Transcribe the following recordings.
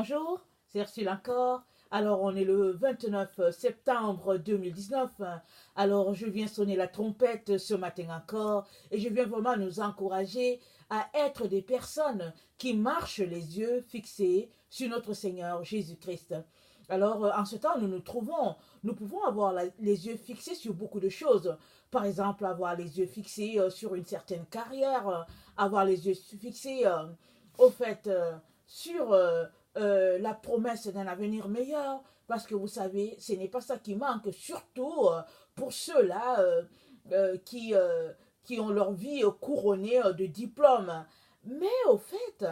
Bonjour, c'est Ursule encore. Alors, on est le 29 septembre 2019. Alors, je viens sonner la trompette ce matin encore et je viens vraiment nous encourager à être des personnes qui marchent les yeux fixés sur notre Seigneur Jésus-Christ. Alors, en ce temps, nous pouvons avoir les yeux fixés sur beaucoup de choses. Par exemple, avoir les yeux fixés sur une certaine carrière, avoir les yeux fixés, au fait, sur la promesse d'un avenir meilleur, parce que vous savez, ce n'est pas ça qui manque, surtout pour ceux-là qui ont leur vie couronnée de diplômes. Mais au fait,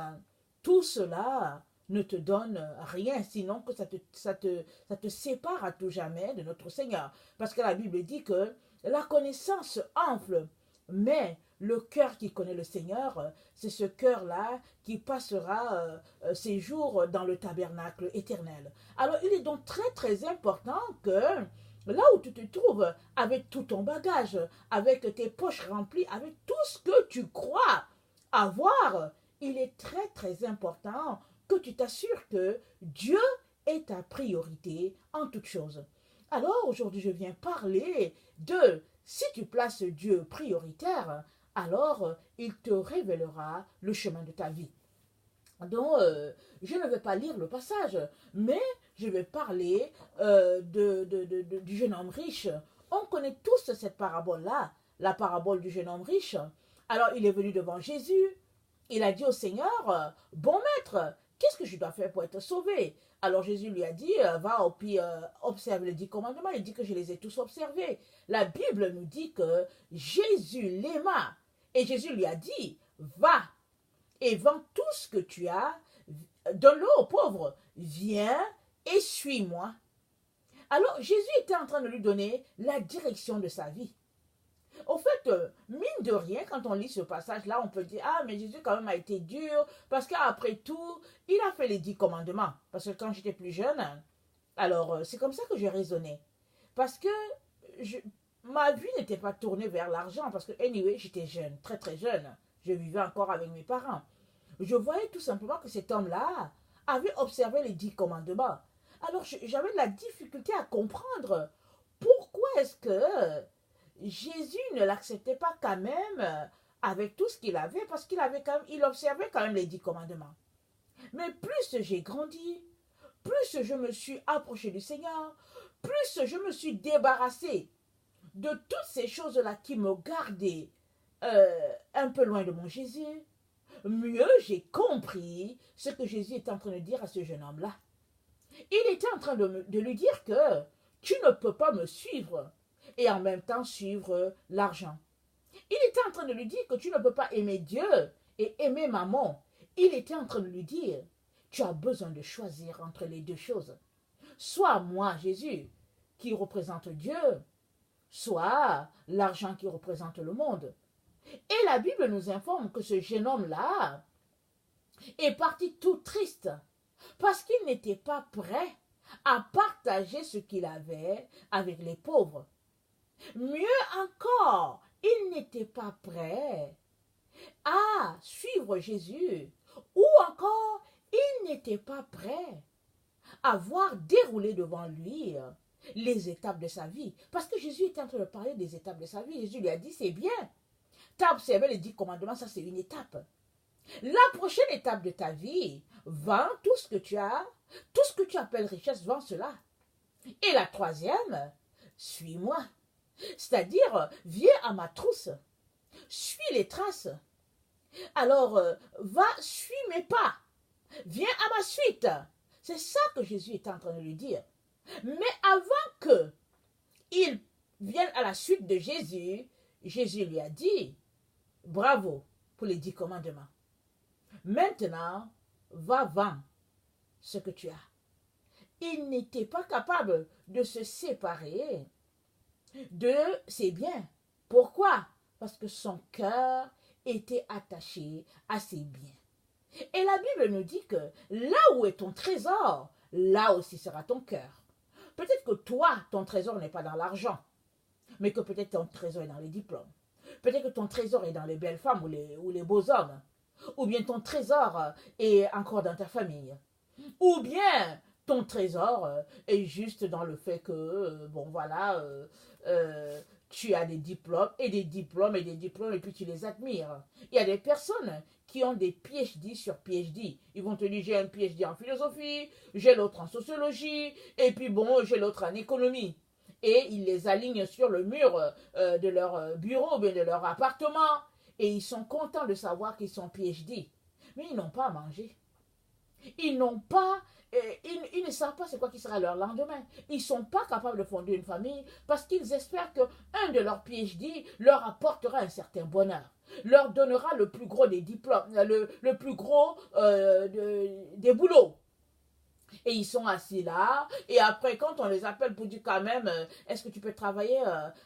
tout cela ne te donne rien, sinon que ça te sépare à tout jamais de notre Seigneur. Parce que la Bible dit que la connaissance enfle, mais le cœur qui connaît le Seigneur, c'est ce cœur-là qui passera ses jours dans le tabernacle éternel. Alors, il est donc très, très important que là où tu te trouves, avec tout ton bagage, avec tes poches remplies, avec tout ce que tu crois avoir, il est très, très important que tu t'assures que Dieu est ta priorité en toutes choses. Alors, aujourd'hui, je viens parler de si tu places Dieu prioritaire, alors il te révélera le chemin de ta vie. Donc, je ne vais pas lire le passage, mais je vais parler du jeune homme riche. On connaît tous cette parabole-là, la parabole du jeune homme riche. Alors, il est venu devant Jésus. Il a dit au Seigneur, bon maître, qu'est-ce que je dois faire pour être sauvé? Alors Jésus lui a dit, va au puis observe les 10 commandements. Il dit que je les ai tous observés. La Bible nous dit que Jésus l'aima. Et Jésus lui a dit, va et vends tout ce que tu as, donne-le aux pauvres, viens et suis-moi. Alors Jésus était en train de lui donner la direction de sa vie. Au fait, mine de rien, quand on lit ce passage-là, on peut dire, ah, mais Jésus quand même a été dur, parce qu'après tout, il a fait les 10 commandements. Parce que quand j'étais plus jeune, alors c'est comme ça que j'ai raisonné. Parce que je, ma vie n'était pas tournée vers l'argent, parce que, anyway, j'étais jeune, très très jeune. Je vivais encore avec mes parents. Je voyais tout simplement que cet homme-là avait observé les 10 commandements. Alors j'avais de la difficulté à comprendre pourquoi est-ce que Jésus ne l'acceptait pas quand même avec tout ce qu'il avait, parce il observait quand même les 10 commandements. Mais plus j'ai grandi, plus je me suis approché du Seigneur, plus je me suis débarrassé de toutes ces choses-là qui me gardaient un peu loin de mon Jésus, mieux j'ai compris ce que Jésus était en train de dire à ce jeune homme-là. Il était en train de lui dire que tu ne peux pas me suivre et en même temps suivre l'argent. Il était en train de lui dire que tu ne peux pas aimer Dieu et aimer maman. Il était en train de lui dire, tu as besoin de choisir entre les deux choses. Soit moi, Jésus, qui représente Dieu, soit l'argent qui représente le monde. Et la Bible nous informe que ce jeune homme-là est parti tout triste parce qu'il n'était pas prêt à partager ce qu'il avait avec les pauvres. Mieux encore, il n'était pas prêt à suivre Jésus, ou encore, il n'était pas prêt à voir dérouler devant lui les étapes de sa vie. Parce que Jésus était en train de parler des étapes de sa vie. Jésus lui a dit, c'est bien, tu as observé les 10 commandements, ça c'est une étape. La prochaine étape de ta vie, vends tout ce que tu as, tout ce que tu appelles richesse, vends cela. Et la troisième, suis-moi. C'est-à-dire, viens à ma trousse, suis les traces. Alors, va, suis mes pas, viens à ma suite. C'est ça que Jésus est en train de lui dire. Mais avant qu'il vienne à la suite de Jésus, Jésus lui a dit, bravo pour les 10 commandements. Maintenant, va vendre ce que tu as. Il n'était pas capable de se séparer de ses biens. Pourquoi? Parce que son cœur était attaché à ses biens. Et la Bible nous dit que là où est ton trésor, là aussi sera ton cœur. Peut-être que toi, ton trésor n'est pas dans l'argent, mais que peut-être ton trésor est dans les diplômes. Peut-être que ton trésor est dans les belles femmes ou les beaux hommes. Ou bien ton trésor est encore dans ta famille. Ou bien ton trésor est juste dans le fait que, bon voilà, tu as des diplômes et des diplômes et des diplômes et puis tu les admires. Il y a des personnes qui ont des PhD sur PhD. Ils vont te dire j'ai un PhD en philosophie, j'ai l'autre en sociologie et puis bon j'ai l'autre en économie. Et ils les alignent sur le mur de leur bureau, bien de leur appartement. Et ils sont contents de savoir qu'ils sont PhD. Mais ils n'ont pas à manger. Ils n'ont pas, ils ne savent pas c'est quoi qui sera leur lendemain. Ils ne sont pas capables de fonder une famille parce qu'ils espèrent qu'un de leurs PhD leur apportera un certain bonheur, leur donnera le plus gros des diplômes, le plus gros des boulots. Et ils sont assis là, et après quand on les appelle pour dire quand même, est-ce que tu peux travailler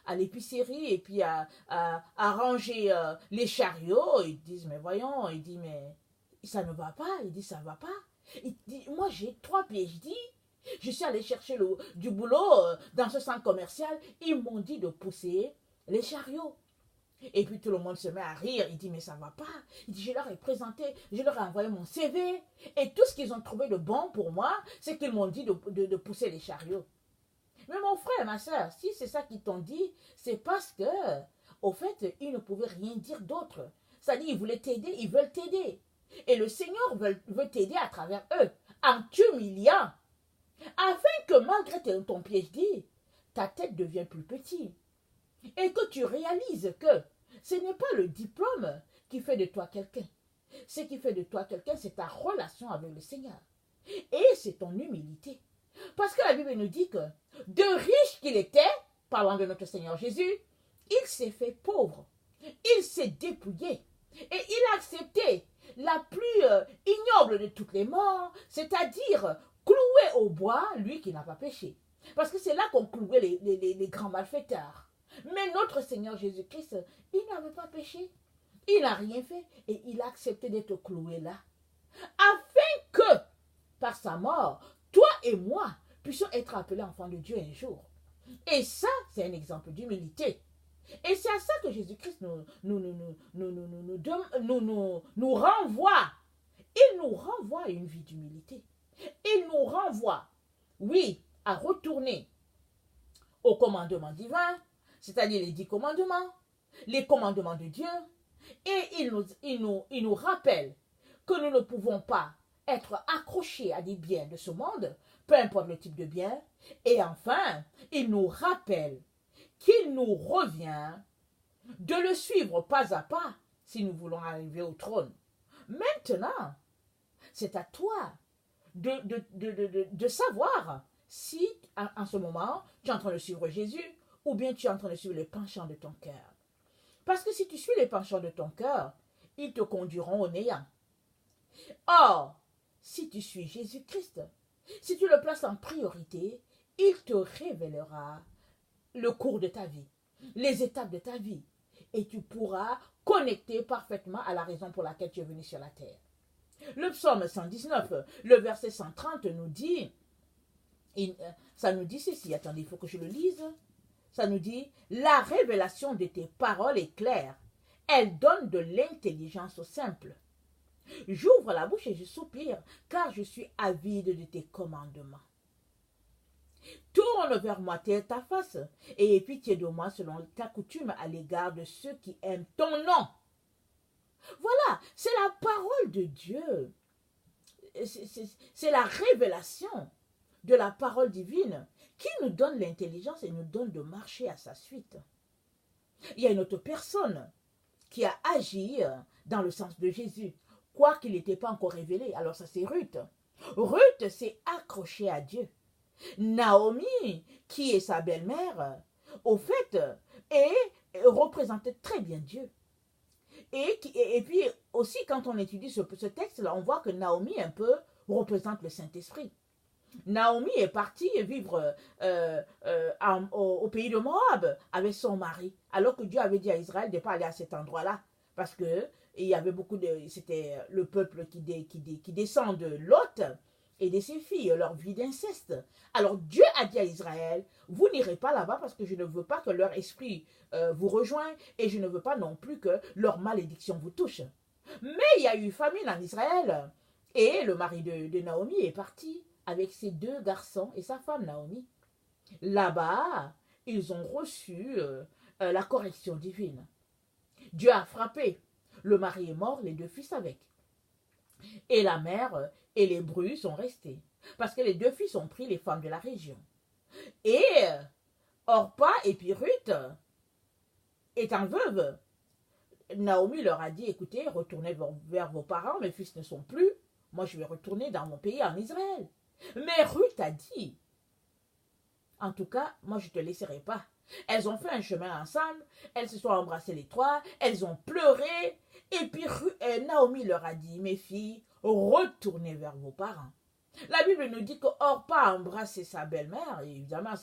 à l'épicerie et puis à ranger les chariots, ils disent, mais voyons, il dit, mais ça ne va pas, il dit, ça ne va pas. Il dit, moi j'ai 3 PhD, je suis allé chercher du boulot dans ce centre commercial, ils m'ont dit de pousser les chariots. Et puis tout le monde se met à rire, il dit mais ça va pas. Il dit je leur ai présenté, je leur ai envoyé mon CV. Et tout ce qu'ils ont trouvé de bon pour moi, c'est qu'ils m'ont dit de pousser les chariots. Mais mon frère, ma soeur, si c'est ça qu'ils t'ont dit, c'est parce que, au fait, ils ne pouvaient rien dire d'autre. C'est-à-dire ils voulaient t'aider, ils veulent t'aider. Et le Seigneur veut t'aider à travers eux, en t'humiliant, afin que malgré ton PhD, ta tête devienne plus petite. Et que tu réalises que ce n'est pas le diplôme qui fait de toi quelqu'un. Ce qui fait de toi quelqu'un, c'est ta relation avec le Seigneur. Et c'est ton humilité. Parce que la Bible nous dit que de riche qu'il était, parlant de notre Seigneur Jésus, il s'est fait pauvre. Il s'est dépouillé. Et il a accepté la plus ignoble de toutes les morts, c'est-à-dire cloué au bois, lui qui n'a pas péché. Parce que c'est là qu'on clouait les grands malfaiteurs. Mais notre Seigneur Jésus-Christ, il n'avait pas péché. Il n'a rien fait. Et il a accepté d'être cloué là. Afin que, par sa mort, toi et moi puissions être appelés enfants de Dieu un jour. Et ça, c'est un exemple d'humilité. Et c'est à ça que Jésus-Christ nous renvoie. Il nous renvoie à une vie d'humilité. Il nous renvoie, oui, à retourner au commandement divin, c'est-à-dire les 10 commandements, les commandements de Dieu, et il nous rappelle que nous ne pouvons pas être accrochés à des biens de ce monde, peu importe le type de bien, et enfin, il nous rappelle qu'il nous revient de le suivre pas à pas si nous voulons arriver au trône. Maintenant, c'est à toi de savoir si, en ce moment, tu es en train de suivre Jésus ou bien tu es en train de suivre les penchants de ton cœur. Parce que si tu suis les penchants de ton cœur, ils te conduiront au néant. Or, si tu suis Jésus-Christ, si tu le places en priorité, il te révélera le cours de ta vie, les étapes de ta vie, et tu pourras connecter parfaitement à la raison pour laquelle tu es venu sur la terre. Le psaume 119, le verset 130 nous dit, ça nous dit ceci, attendez, il faut que je le lise, ça nous dit, la révélation de tes paroles est claire, elle donne de l'intelligence aux simples. J'ouvre la bouche et je soupire, car je suis avide de tes commandements. Tourne vers moi ta face, et aie pitié de moi selon ta coutume à l'égard de ceux qui aiment ton nom. Voilà, c'est la parole de Dieu. C'est la révélation de la parole divine qui nous donne l'intelligence et nous donne de marcher à sa suite. Il y a une autre personne qui a agi dans le sens de Jésus, quoiqu'il n'était pas encore révélé. Alors ça, c'est Ruth. Ruth s'est accrochée à Dieu. Naomi, qui est sa belle-mère, au fait, représentait très bien Dieu. Et puis aussi, quand on étudie ce texte-là, on voit que Naomi un peu représente le Saint-Esprit. Naomi est partie vivre au pays de Moab avec son mari, alors que Dieu avait dit à Israël de ne pas aller à cet endroit-là, parce que il y avait c'était le peuple qui descend de Lot et de ses filles, leur vie d'inceste. Alors Dieu a dit à Israël, vous n'irez pas là-bas parce que je ne veux pas que leur esprit vous rejoigne et je ne veux pas non plus que leur malédiction vous touche. Mais il y a eu famine en Israël Et le mari de Naomi est parti avec ses 2 garçons et sa femme Naomi. Là-bas, ils ont reçu la correction divine. Dieu a frappé. Le mari est mort, les 2 fils avec. Et la mère et les brus sont restés. Parce que les 2 fils ont pris les femmes de la région. Et Orpa et puis Ruth, étant veuves, Naomi leur a dit, écoutez, retournez vers vos parents, mes fils ne sont plus. Moi, je vais retourner dans mon pays, en Israël. Mais Ruth a dit, en tout cas, moi, je ne te laisserai pas. Elles ont fait un chemin ensemble, elles se sont embrassées les 3, elles ont pleuré. Et puis Naomi leur a dit, mes filles, retournez vers vos parents. La Bible nous dit que Orpa a embrassé sa belle-mère, et évidemment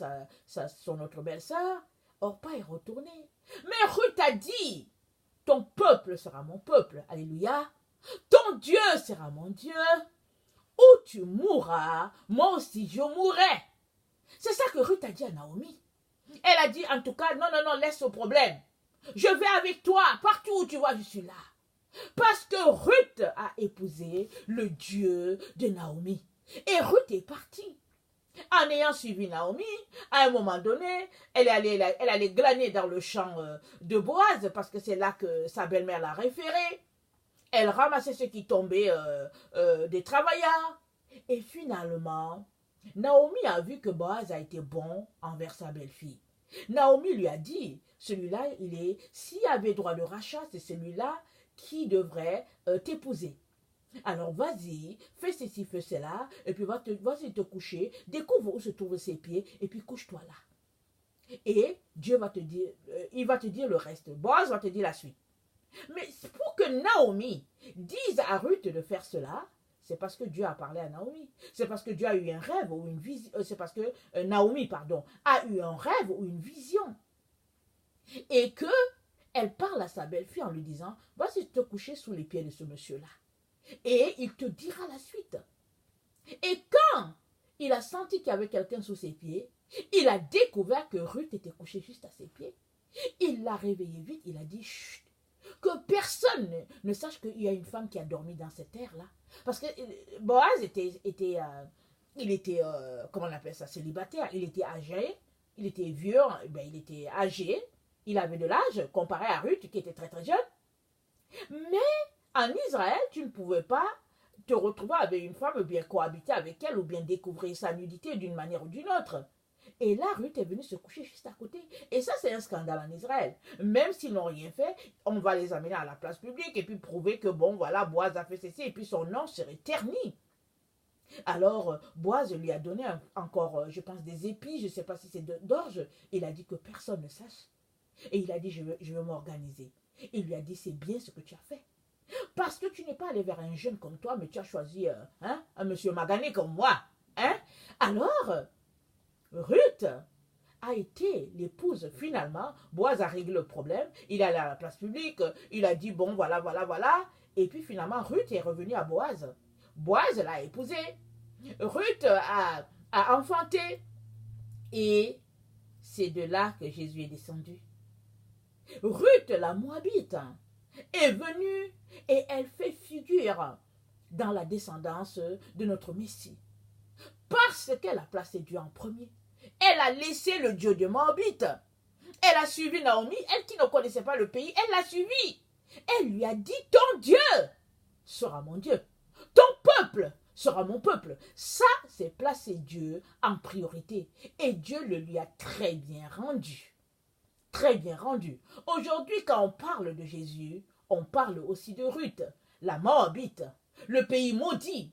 son autre belle-sœur. Orpa est retournée. Mais Ruth a dit, ton peuple sera mon peuple, alléluia. Ton Dieu sera mon Dieu. Où tu mourras, moi aussi je mourrai. C'est ça que Ruth a dit à Naomi. Elle a dit en tout cas, non, non, non, laisse ce problème. Je vais avec toi, partout où tu vas, je suis là. Parce que Ruth a épousé le Dieu de Naomi. Et Ruth est partie. En ayant suivi Naomi, à un moment donné, elle allait glaner dans le champ de Boaz, parce que c'est là que sa belle-mère l'a référé. Elle ramassait ce qui tombait des travailleurs. Et finalement, Naomi a vu que Boaz a été bon envers sa belle-fille. Naomi lui a dit, celui-là, s'il y avait droit de rachat, c'est celui-là qui devrait t'épouser. Alors vas-y, fais ceci, fais cela, et puis vas-y te coucher, découvre où se trouvent ses pieds, et puis couche-toi là. Et Dieu va te dire, il va te dire le reste. Boaz va te dire la suite. Mais pour que Naomi dise à Ruth de faire cela, c'est parce que Dieu a parlé à Naomi. C'est parce que Dieu a eu un rêve ou une vision. C'est parce que Naomi, a eu un rêve ou une vision. Et que elle parle à sa belle-fille en lui disant, vas-y te coucher sous les pieds de ce monsieur-là. Et il te dira la suite. Et quand il a senti qu'il y avait quelqu'un sous ses pieds, il a découvert que Ruth était couchée juste à ses pieds. Il l'a réveillée vite, il a dit, chut, que personne ne sache qu'il y a une femme qui a dormi dans cette terre-là. Parce que Boaz comment on appelle ça, célibataire. Il était âgé, il était vieux, il était âgé, il avait de l'âge comparé à Ruth qui était très très jeune. Mais en Israël, tu ne pouvais pas te retrouver avec une femme ou bien cohabiter avec elle ou bien découvrir sa nudité d'une manière ou d'une autre. Et là, Ruth est venue se coucher juste à côté. Et ça, c'est un scandale en Israël. Même s'ils n'ont rien fait, on va les amener à la place publique et puis prouver que, bon, voilà, Boaz a fait ceci et puis son nom serait terni. Alors, Boaz lui a donné encore, je pense, des épis, je ne sais pas si c'est d'orge. Il a dit que personne ne sache. Et il a dit, je veux m'organiser. Il lui a dit, c'est bien ce que tu as fait. Parce que tu n'es pas allé vers un jeune comme toi, mais tu as choisi un monsieur magané comme moi. Hein? Alors, Ruth a été l'épouse finalement. Boaz a réglé le problème. Il est allé à la place publique. Il a dit, bon, voilà, voilà, voilà. Et puis finalement, Ruth est revenue à Boaz. Boaz l'a épousée. Ruth a enfanté. Et c'est de là que Jésus est descendu. Ruth, la Moabite, est venue et elle fait figure dans la descendance de notre Messie. Parce qu'elle a placé Dieu en premier. Elle a laissé le Dieu de Moabite. Elle a suivi Naomi, elle qui ne connaissait pas le pays, elle l'a suivi. Elle lui a dit, ton Dieu sera mon Dieu. Ton peuple sera mon peuple. Ça, c'est placer Dieu en priorité. Et Dieu le lui a très bien rendu. Très bien rendu. Aujourd'hui, quand on parle de Jésus, on parle aussi de Ruth, la Moabite, le pays maudit.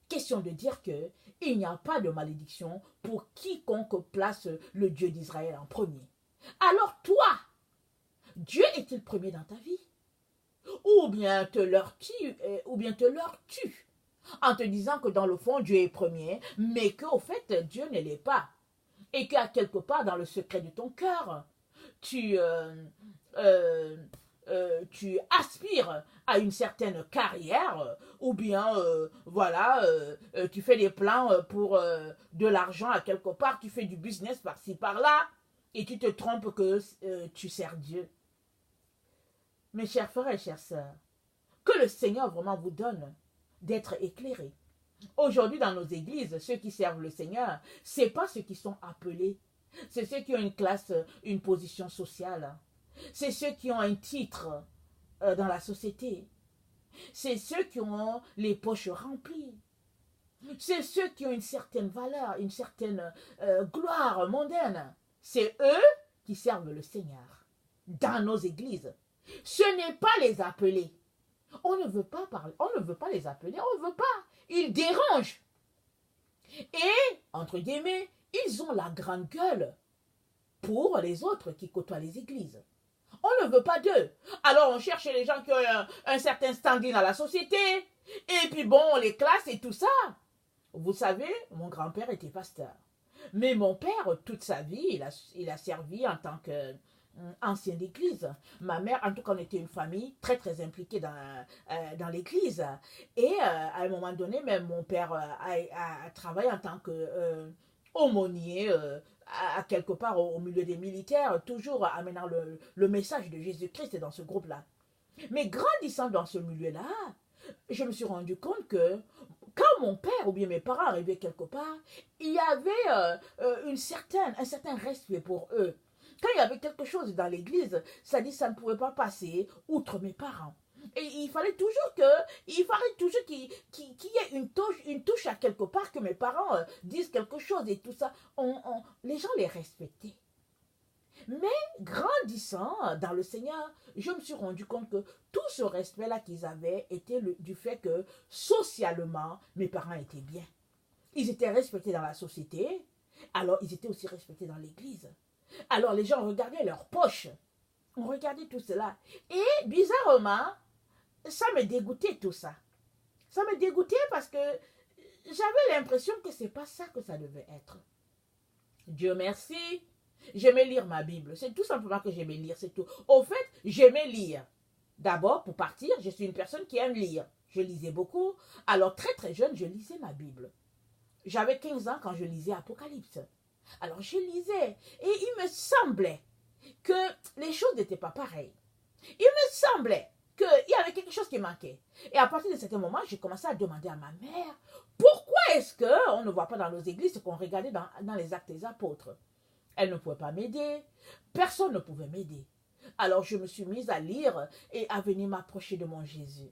Question de dire que il n'y a pas de malédiction pour quiconque place le Dieu d'Israël en premier. Alors toi, Dieu est-il premier dans ta vie? Ou bien te leurres-tu en te disant que dans le fond Dieu est premier, mais qu'au fait Dieu ne l'est pas. Et qu'à quelque part dans le secret de ton cœur, tu aspires à une certaine carrière ou bien tu fais des plans pour de l'argent à quelque part, tu fais du business par-ci par-là et tu te trompes que tu sers Dieu. Mes chers frères et chères sœurs, que le Seigneur vraiment vous donne d'être éclairés. Aujourd'hui, dans nos églises, ceux qui servent le Seigneur, ce n'est pas ceux qui sont appelés. C'est ceux qui ont une classe, une position sociale. C'est ceux qui ont un titre dans la société. C'est ceux qui ont les poches remplies. C'est ceux qui ont une certaine valeur, une certaine gloire mondaine. C'est eux qui servent le Seigneur dans nos églises. Ce n'est pas les appelés. On ne veut pas parler, on ne veut pas les appeler, on ne veut pas. Ils dérangent. Et, entre guillemets, ils ont la grande gueule pour les autres qui côtoient les églises. On ne veut pas d'eux. Alors on cherche les gens qui ont un certain standing dans la société. Et puis bon, on les classe et tout ça. Vous savez, mon grand-père était pasteur. Mais mon père, toute sa vie, il a servi en tant qu'ancien d'église. Ma mère, en tout cas, on était une famille très, très impliquée dans l'église. Et à un moment donné, même mon père a travaillé en tant qu'aumônier à quelque part au milieu des militaires, toujours amenant le message de Jésus-Christ dans ce groupe-là. Mais grandissant dans ce milieu-là, je me suis rendu compte que quand mon père ou bien mes parents arrivaient quelque part, il y avait un certain respect pour eux. Quand il y avait quelque chose dans l'église, ça dit ça ne pouvait pas passer outre mes parents. Et il fallait toujours qu'il y ait une touche à quelque part, que mes parents disent quelque chose et tout ça. Les gens les respectaient. Mais grandissant dans le Seigneur, je me suis rendu compte que tout ce respect-là qu'ils avaient était du fait que socialement, mes parents étaient bien. Ils étaient respectés dans la société, alors ils étaient aussi respectés dans l'église. Alors les gens regardaient leurs poches, on regardait tout cela. Et bizarrement, ça me dégoûtait tout ça. Ça me dégoûtait parce que j'avais l'impression que ce n'est pas ça que ça devait être. Dieu merci. J'aimais lire ma Bible. C'est tout simplement que j'aimais lire, c'est tout. Au fait, j'aimais lire. D'abord, pour partir, je suis une personne qui aime lire. Je lisais beaucoup. Alors, très très jeune, je lisais ma Bible. J'avais 15 ans quand je lisais Apocalypse. Alors, je lisais. Et il me semblait que les choses n'étaient pas pareilles. Il me semblait qu'il y avait quelque chose qui manquait. Et à partir de ce moment, j'ai commencé à demander à ma mère, pourquoi est-ce qu'on ne voit pas dans nos églises ce qu'on regardait dans les Actes des Apôtres? Elle ne pouvait pas m'aider. Personne ne pouvait m'aider. Alors je me suis mise à lire et à venir m'approcher de mon Jésus.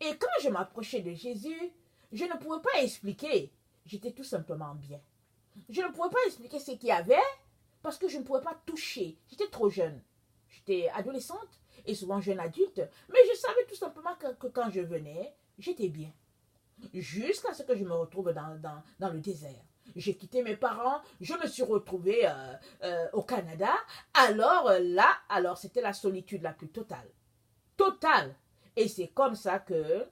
Et quand je m'approchais de Jésus, je ne pouvais pas expliquer. J'étais tout simplement bien. Je ne pouvais pas expliquer ce qu'il y avait parce que je ne pouvais pas toucher. J'étais trop jeune. J'étais adolescente et souvent jeune adulte. Mais je savais tout simplement que quand je venais, j'étais bien. Jusqu'à ce que je me retrouve dans le désert. J'ai quitté mes parents, je me suis retrouvée au Canada. Alors là, c'était la solitude la plus totale. Totale. Et c'est comme ça que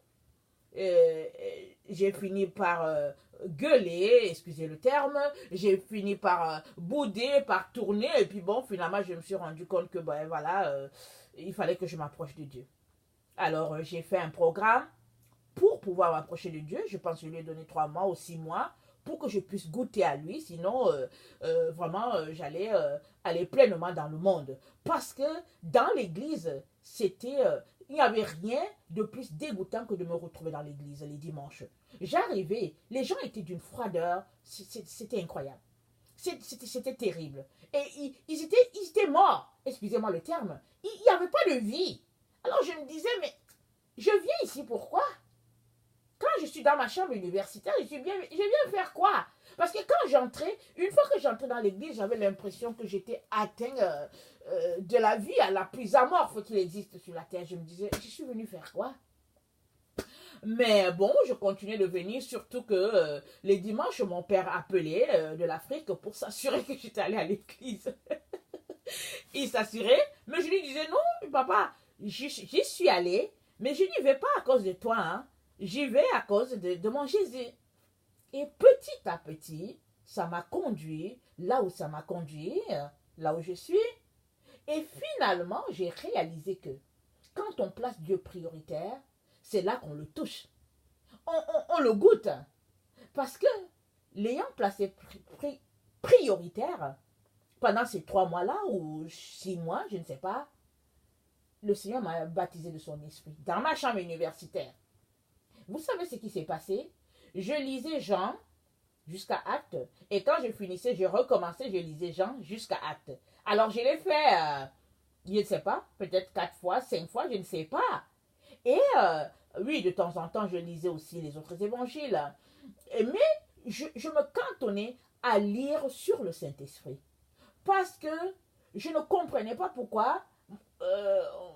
j'ai fini par gueuler, excusez le terme. J'ai fini par bouder, par tourner. Et puis bon, finalement, je me suis rendu compte que ben, voilà, il fallait que je m'approche de Dieu. Alors, j'ai fait un programme pour pouvoir m'approcher de Dieu. Je pense que je lui ai donné 3 mois ou 6 mois pour que je puisse goûter à lui. Sinon, vraiment, j'allais aller pleinement dans le monde. Parce que dans l'église, il n'y avait rien de plus dégoûtant que de me retrouver dans l'église les dimanches. J'arrivais, les gens étaient d'une froideur, c'était incroyable. C'était terrible. Et ils étaient morts, excusez-moi le terme. Il n'y avait pas de vie. Alors je me disais, mais je viens ici pourquoi? Quand je suis dans ma chambre universitaire, je viens faire quoi? Parce que quand j'entrais, une fois que j'entrais dans l'église, j'avais l'impression que j'étais atteint de la vie à la plus amorphe qu'il existe sur la terre. Je me disais, je suis venu faire quoi? Mais bon, je continuais de venir, surtout que les dimanches, mon père appelait de l'Afrique pour s'assurer que j'étais allée à l'église. Il s'assurait, mais je lui disais, non, papa, j'y suis allée, mais je n'y vais pas à cause de toi, hein. J'y vais à cause de mon Jésus. Et petit à petit, ça m'a conduit là où ça m'a conduit, là où je suis. Et finalement, j'ai réalisé que quand on place Dieu prioritaire, c'est là qu'on le touche. On le goûte. Parce que l'ayant placé prioritaire, pendant ces 3 mois-là, ou 6 mois, je ne sais pas, le Seigneur m'a baptisé de son esprit dans ma chambre universitaire. Vous savez ce qui s'est passé? Je lisais Jean jusqu'à Acte. Et quand je finissais, je recommençais, je lisais Jean jusqu'à Acte. Alors je l'ai fait, je ne sais pas, peut-être 4 fois, 5 fois, je ne sais pas. Et oui, de temps en temps, je lisais aussi les autres évangiles. Mais je me cantonnais à lire sur le Saint-Esprit. Parce que je ne comprenais pas pourquoi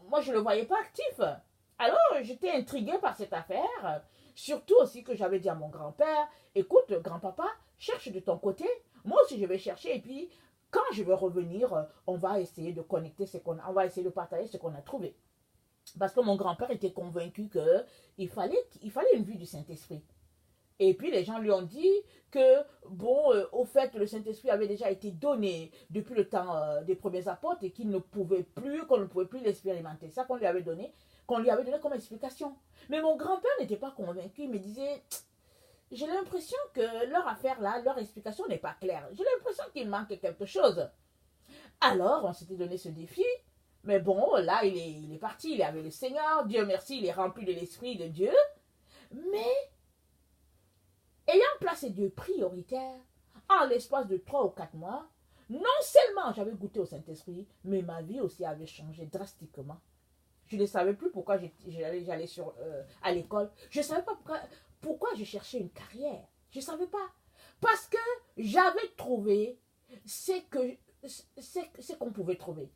moi je ne le voyais pas actif. Alors j'étais intriguée par cette affaire. Surtout aussi que j'avais dit à mon grand-père, écoute, grand-papa, cherche de ton côté. Moi aussi je vais chercher et puis quand je vais revenir, on va essayer de connecter on va essayer de partager ce qu'on a trouvé. Parce que mon grand-père était convaincu qu'il fallait une vue du Saint-Esprit. Et puis les gens lui ont dit que, bon, au fait, le Saint-Esprit avait déjà été donné depuis le temps des premiers apôtres et qu'on ne pouvait plus l'expérimenter. Ça qu'on lui avait donné comme explication. Mais mon grand-père n'était pas convaincu, il me disait, j'ai l'impression que leur affaire là, leur explication n'est pas claire. J'ai l'impression qu'il manque quelque chose. Alors, on s'était donné ce défi. Mais bon, là, il est parti, il est avec le Seigneur. Dieu merci, il est rempli de l'Esprit de Dieu. Mais ayant placé Dieu prioritaire, en l'espace de 3 ou 4 mois, non seulement j'avais goûté au Saint-Esprit, mais ma vie aussi avait changé drastiquement. Je ne savais plus pourquoi j'allais à l'école. Je ne savais pas pourquoi je cherchais une carrière. Je ne savais pas. Parce que j'avais trouvé ce qu'on pouvait trouver.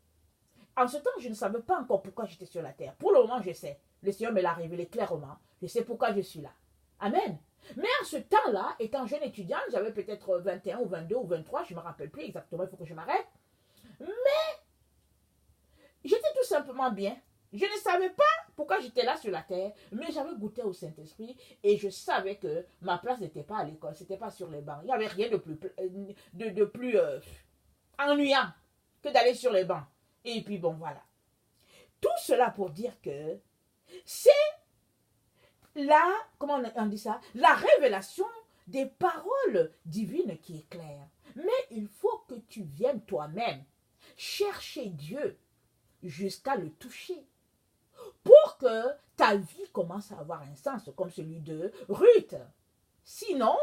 En ce temps, je ne savais pas encore pourquoi j'étais sur la terre. Pour le moment, je sais. Le Seigneur me l'a révélé clairement. Je sais pourquoi je suis là. Amen. Mais en ce temps-là, étant jeune étudiante, j'avais peut-être 21 ou 22 ou 23, je ne me rappelle plus exactement, il faut que je m'arrête. Mais j'étais tout simplement bien. Je ne savais pas pourquoi j'étais là sur la terre, mais j'avais goûté au Saint-Esprit et je savais que ma place n'était pas à l'école, ce n'était pas sur les bancs. Il n'y avait rien de plus ennuyant que d'aller sur les bancs. Et puis bon, voilà. Tout cela pour dire que c'est comment on dit ça, la révélation des paroles divines qui est claire. Mais il faut que tu viennes toi-même chercher Dieu jusqu'à le toucher pour que ta vie commence à avoir un sens comme celui de Ruth. Sinon,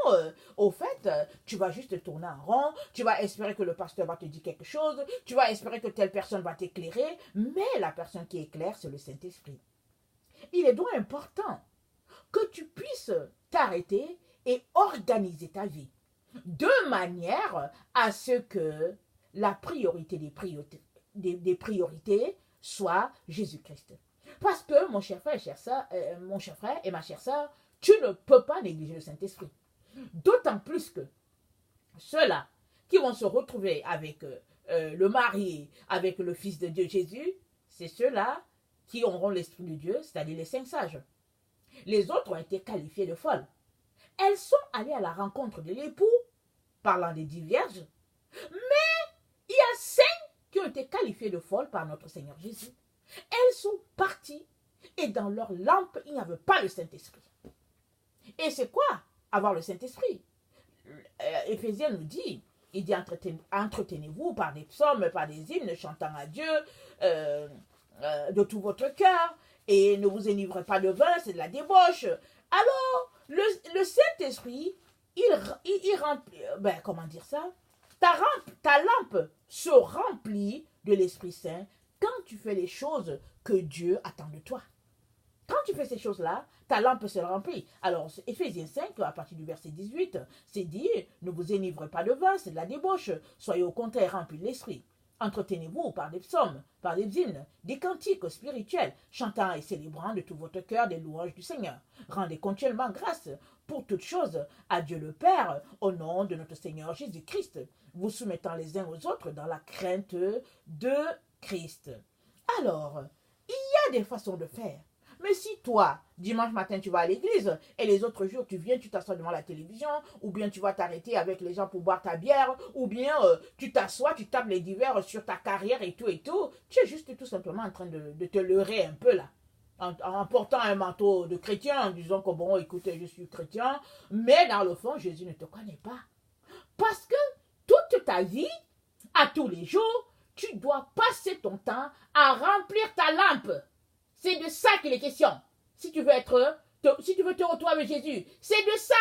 au fait, tu vas juste tourner en rond, tu vas espérer que le pasteur va te dire quelque chose, tu vas espérer que telle personne va t'éclairer, mais la personne qui éclaire, c'est le Saint-Esprit. Il est donc important que tu puisses t'arrêter et organiser ta vie de manière à ce que la priorité des priorités soit Jésus-Christ. Parce que mon cher frère et ma chère sœur, tu ne peux pas négliger le Saint-Esprit. D'autant plus que ceux-là qui vont se retrouver avec le mari, avec le Fils de Dieu Jésus, c'est ceux-là qui auront l'Esprit de Dieu, c'est-à-dire les 5 sages. Les autres ont été qualifiées de folles. Elles sont allées à la rencontre de l'époux, parlant des 10 vierges, mais il y a 5 qui ont été qualifiées de folles par notre Seigneur Jésus. Elles sont parties et dans leur lampe, il n'y avait pas le Saint-Esprit. Et c'est quoi avoir le Saint-Esprit? Éphésiens nous dit, il dit entretenez-vous par des psaumes, par des hymnes, chantant à Dieu de tout votre cœur, et ne vous enivrez pas de vin, c'est de la débauche. Alors, le Saint-Esprit, il remplit, comment dire ça? Ta lampe se remplit de l'Esprit Saint quand tu fais les choses que Dieu attend de toi. Quand tu fais ces choses-là, ta lampe se remplit. Alors, Éphésiens 5, à partir du verset 18, c'est dit, ne vous enivrez pas de vin, c'est de la débauche. Soyez au contraire remplis de l'Esprit. Entretenez-vous par des psaumes, par des hymnes, des cantiques spirituels, chantant et célébrant de tout votre cœur des louanges du Seigneur. Rendez continuellement grâce pour toutes choses à Dieu le Père, au nom de notre Seigneur Jésus-Christ, vous soumettant les uns aux autres dans la crainte de Christ. Alors, il y a des façons de faire. Mais si toi, dimanche matin, tu vas à l'église et les autres jours, tu viens, tu t'assois devant la télévision, ou bien tu vas t'arrêter avec les gens pour boire ta bière, ou bien tu t'assois, tu tapes les divers sur ta carrière et tout, tu es juste tout simplement en train de te leurrer un peu là. En portant un manteau de chrétien, en disant que bon, écoutez, je suis chrétien, mais dans le fond, Jésus ne te connaît pas. Parce que toute ta vie, à tous les jours, tu dois passer ton temps à remplir ta lampe. C'est de ça qu'il est question. Si tu veux être si tu veux te retrouver avec Jésus, c'est de ça.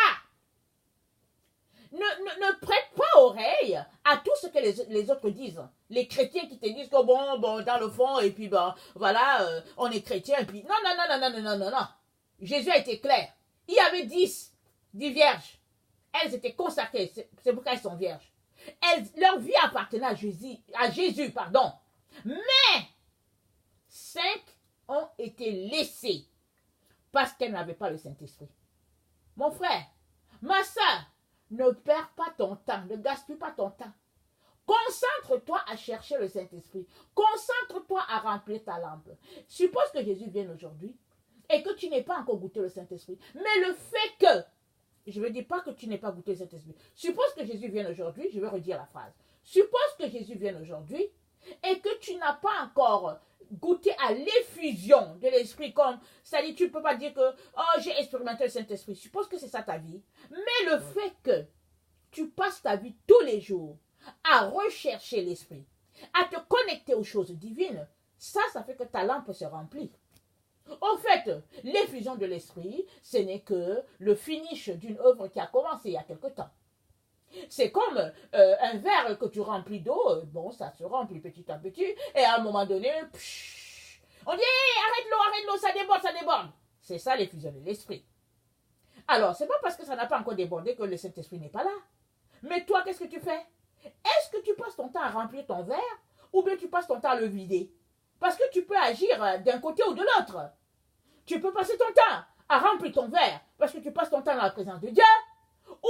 Ne prête pas oreille à tout ce que les autres disent. Les chrétiens qui te disent que bon, dans le fond, et puis voilà, on est chrétien, et puis non. Jésus a été clair. Il y avait 10 vierges. Elles étaient consacrées, c'est pourquoi elles sont vierges. Leur vie appartenait à Jésus, pardon. Mais 5 ont été laissées parce qu'elles n'avaient pas le Saint-Esprit. Mon frère, ma soeur, ne perds pas ton temps, ne gaspille pas ton temps. Concentre-toi à chercher le Saint-Esprit. Concentre-toi à remplir ta lampe. Suppose que Jésus vienne aujourd'hui et que tu n'aies pas encore goûté le Saint-Esprit. Mais le fait que, je ne dis pas que tu n'aies pas goûté le Saint-Esprit. Suppose que Jésus vienne aujourd'hui, je vais redire la phrase. Suppose que Jésus vienne aujourd'hui et que tu n'as pas encore goûté à l'effusion de l'esprit, comme ça dit, tu ne peux pas dire que j'ai expérimenté le Saint-Esprit. Suppose que c'est ça ta vie. Mais le fait que tu passes ta vie tous les jours à rechercher l'esprit, à te connecter aux choses divines, ça fait que ta lampe se remplit. En fait, l'effusion de l'esprit, ce n'est que le finish d'une œuvre qui a commencé il y a quelque temps. C'est comme un verre que tu remplis d'eau, ça se remplit petit à petit, et à un moment donné, on dit hey, arrête l'eau, ça déborde. C'est ça l'effusion de l'esprit. Alors, c'est pas parce que ça n'a pas encore débordé que le Saint-Esprit n'est pas là. Mais toi, qu'est-ce que tu fais? Est-ce que tu passes ton temps à remplir ton verre, ou bien tu passes ton temps à le vider? Parce que tu peux agir d'un côté ou de l'autre. Tu peux passer ton temps à remplir ton verre, parce que tu passes ton temps dans la présence de Dieu.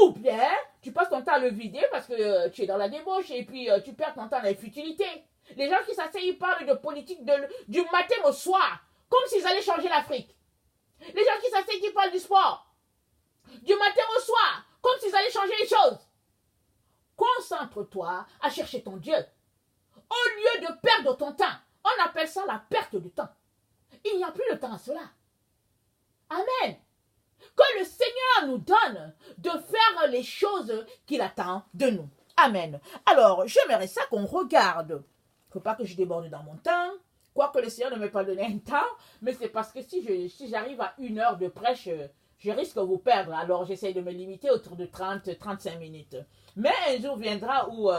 Ou bien, tu passes ton temps à le vider parce que tu es dans la débauche et puis tu perds ton temps dans les futilités. Les gens qui s'asseyent, ils parlent de politique du matin au soir, comme s'ils allaient changer l'Afrique. Les gens qui s'asseyent, qui parlent du sport, du matin au soir, comme s'ils allaient changer les choses. Concentre-toi à chercher ton Dieu. Au lieu de perdre ton temps, on appelle ça la perte de temps. Il n'y a plus de temps à cela. Amen. Que le Seigneur nous donne de faire les choses qu'il attend de nous. Amen. Alors, j'aimerais ça qu'on regarde. Il ne faut pas que je déborde dans mon temps. Quoique le Seigneur ne m'ait pas donné un temps. Mais c'est parce que si j'arrive à 1 heure de prêche, je risque de vous perdre. Alors, j'essaie de me limiter autour de 30-35 minutes. Mais un jour viendra où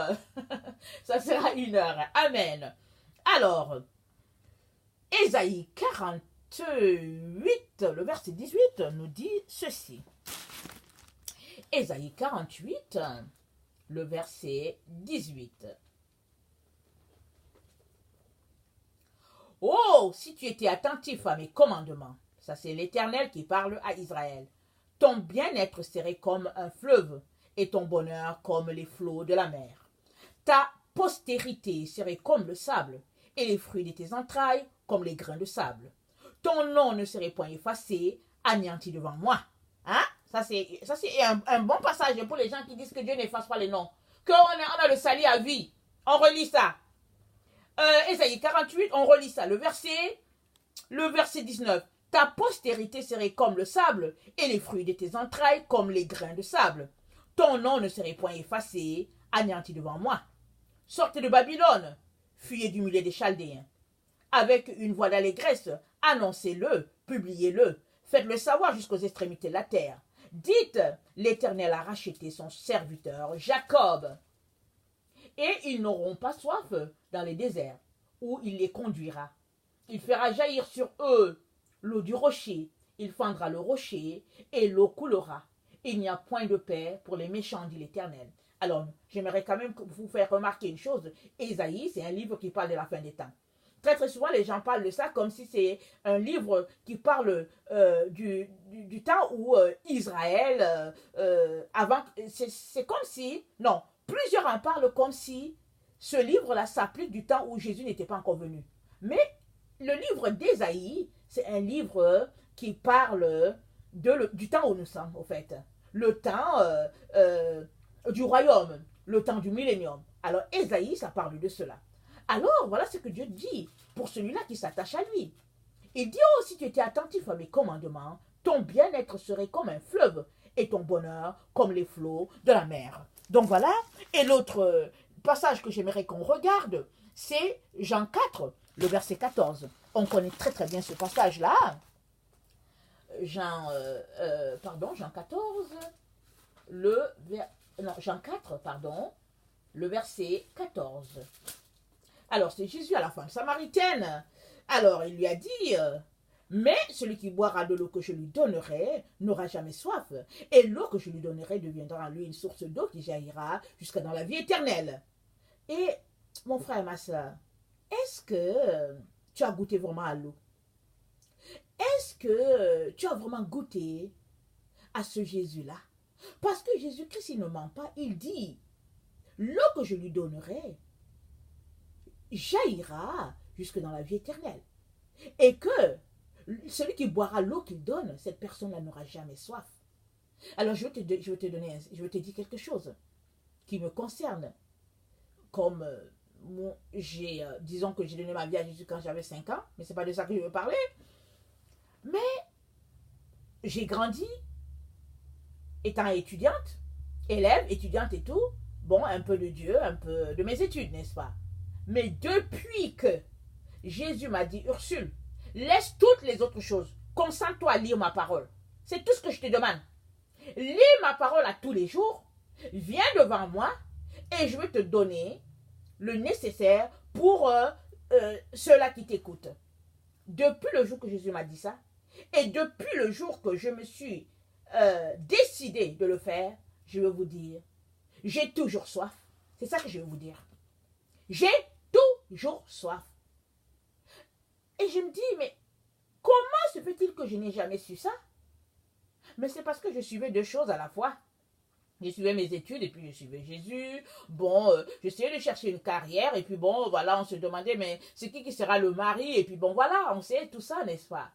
ça sera 1 heure. Amen. Alors, Ésaïe 48, le verset 18 nous dit ceci. Ésaïe 48, le verset 18. Oh, si tu étais attentif à mes commandements, ça c'est l'Éternel qui parle à Israël, ton bien-être serait comme un fleuve et ton bonheur comme les flots de la mer. Ta postérité serait comme le sable et les fruits de tes entrailles comme les grains de sable. Ton nom ne serait point effacé, anéanti devant moi. Hein? Ça c'est un bon passage pour les gens qui disent que Dieu n'efface pas les noms. Qu'on a le salut à vie. On relit ça. Ésaïe 48, on relit ça. Le verset 19. Ta postérité serait comme le sable, et les fruits de tes entrailles comme les grains de sable. Ton nom ne serait point effacé, anéanti devant moi. Sortez de Babylone, fuyez du milieu des Chaldéens. Avec une voix d'allégresse, annoncez-le, publiez-le, faites-le savoir jusqu'aux extrémités de la terre. Dites, l'Éternel a racheté son serviteur Jacob. Et ils n'auront pas soif dans les déserts, où il les conduira. Il fera jaillir sur eux l'eau du rocher, il fendra le rocher, et l'eau coulera. Il n'y a point de paix pour les méchants, dit l'Éternel. Alors, j'aimerais quand même vous faire remarquer une chose. Ésaïe, c'est un livre qui parle de la fin des temps. Très très souvent, les gens parlent de ça comme si c'est un livre qui parle du temps où Israël, avant, c'est comme si, non, plusieurs en parlent comme si ce livre-là s'applique du temps où Jésus n'était pas encore venu. Mais le livre d'Ésaïe, c'est un livre qui parle du temps où nous sommes, au fait. Le temps du royaume, le temps du millénium. Alors, Ésaïe, ça parle de cela. Alors, voilà ce que Dieu dit pour celui-là qui s'attache à lui. Il dit, oh, si tu étais attentif à mes commandements, ton bien-être serait comme un fleuve et ton bonheur comme les flots de la mer. Donc voilà, et l'autre passage que j'aimerais qu'on regarde, c'est Jean 4, le verset 14. On connaît très très bien ce passage-là. Jean 14, Jean 4, pardon, le verset 14. Alors, c'est Jésus à la femme samaritaine. Alors, il lui a dit, mais celui qui boira de l'eau que je lui donnerai n'aura jamais soif. Et l'eau que je lui donnerai deviendra en lui une source d'eau qui jaillira jusqu'à dans la vie éternelle. Et, mon frère et ma soeur, est-ce que tu as goûté vraiment à l'eau? Est-ce que tu as vraiment goûté à ce Jésus-là? Parce que Jésus-Christ, il ne ment pas. Il dit, l'eau que je lui donnerai jaillira jusque dans la vie éternelle. Et que celui qui boira l'eau qu'il donne, cette personne-là n'aura jamais soif. Alors je vais te dire quelque chose qui me concerne. Comme disons que j'ai donné ma vie à Jésus quand j'avais 5 ans, mais ce n'est pas de ça que je veux parler. Mais j'ai grandi étant étudiante, élève, étudiante et tout. Bon, un peu de Dieu, un peu de mes études, n'est-ce pas? Mais depuis que Jésus m'a dit, Ursule, laisse toutes les autres choses. Concentre-toi à lire ma parole. C'est tout ce que je te demande. Lis ma parole à tous les jours. Viens devant moi et je vais te donner le nécessaire pour ceux-là qui t'écoutent. Depuis le jour que Jésus m'a dit ça, et depuis le jour que je me suis décidé de le faire, je vais vous dire, j'ai toujours soif. C'est ça que je vais vous dire. J'ai toujours soif. Et je me dis, mais comment se fait-il que je n'ai jamais su ça? Mais c'est parce que je suivais 2 choses à la fois. Je suivais mes études et puis je suivais Jésus. Bon, j'essayais de chercher une carrière et puis bon, voilà, on se demandait, mais c'est qui sera le mari? Et puis bon, voilà, on sait tout ça, n'est-ce pas?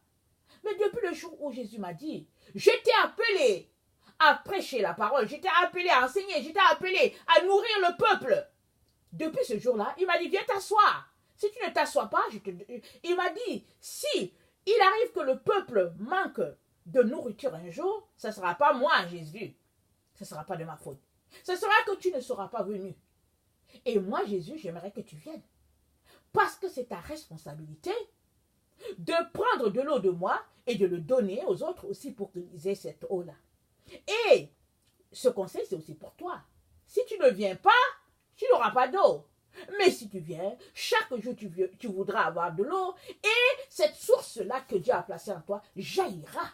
Mais depuis le jour où Jésus m'a dit, je t'ai appelé à prêcher la parole, je t'ai appelé à enseigner, je t'ai appelé à nourrir le peuple. Depuis ce jour-là, il m'a dit, viens t'asseoir. Si tu ne t'assois pas, il m'a dit, si il arrive que le peuple manque de nourriture un jour, ce ne sera pas moi, Jésus. Ce ne sera pas de ma faute. Ce sera que tu ne seras pas venu. Et moi, Jésus, j'aimerais que tu viennes. Parce que c'est ta responsabilité de prendre de l'eau de moi et de le donner aux autres aussi pour qu'ils aient cette eau-là. Et ce conseil, c'est aussi pour toi. Si tu ne viens pas, tu n'auras pas d'eau. Mais si tu viens, chaque jour tu voudras avoir de l'eau et cette source-là que Dieu a placée en toi jaillira.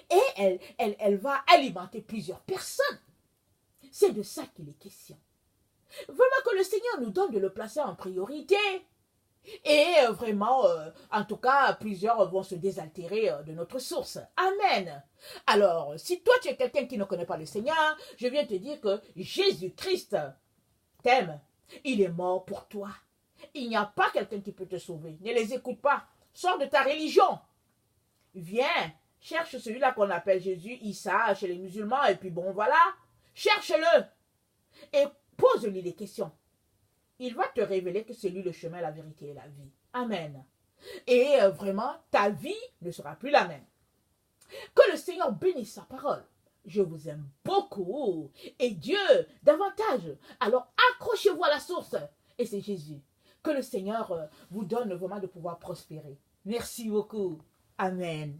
Et elle va alimenter plusieurs personnes. C'est de ça qu'il est question. Vraiment que le Seigneur nous donne de le placer en priorité. Et vraiment, en tout cas, plusieurs vont se désaltérer de notre source. Amen. Alors, si toi tu es quelqu'un qui ne connaît pas le Seigneur, je viens te dire que Jésus-Christ t'aime. Il est mort pour toi. Il n'y a pas quelqu'un qui peut te sauver. Ne les écoute pas. Sors de ta religion. Viens, cherche celui-là qu'on appelle Jésus, Issa, chez les musulmans, et puis bon, voilà. Cherche-le. Et pose-lui des questions. Il va te révéler que c'est lui le chemin, la vérité et la vie. Amen. Et vraiment, ta vie ne sera plus la même. Que le Seigneur bénisse sa parole. Je vous aime beaucoup. Et Dieu, davantage. Alors, accrochez-vous à la source. Et c'est Jésus. Que le Seigneur vous donne vraiment de pouvoir prospérer. Merci beaucoup. Amen.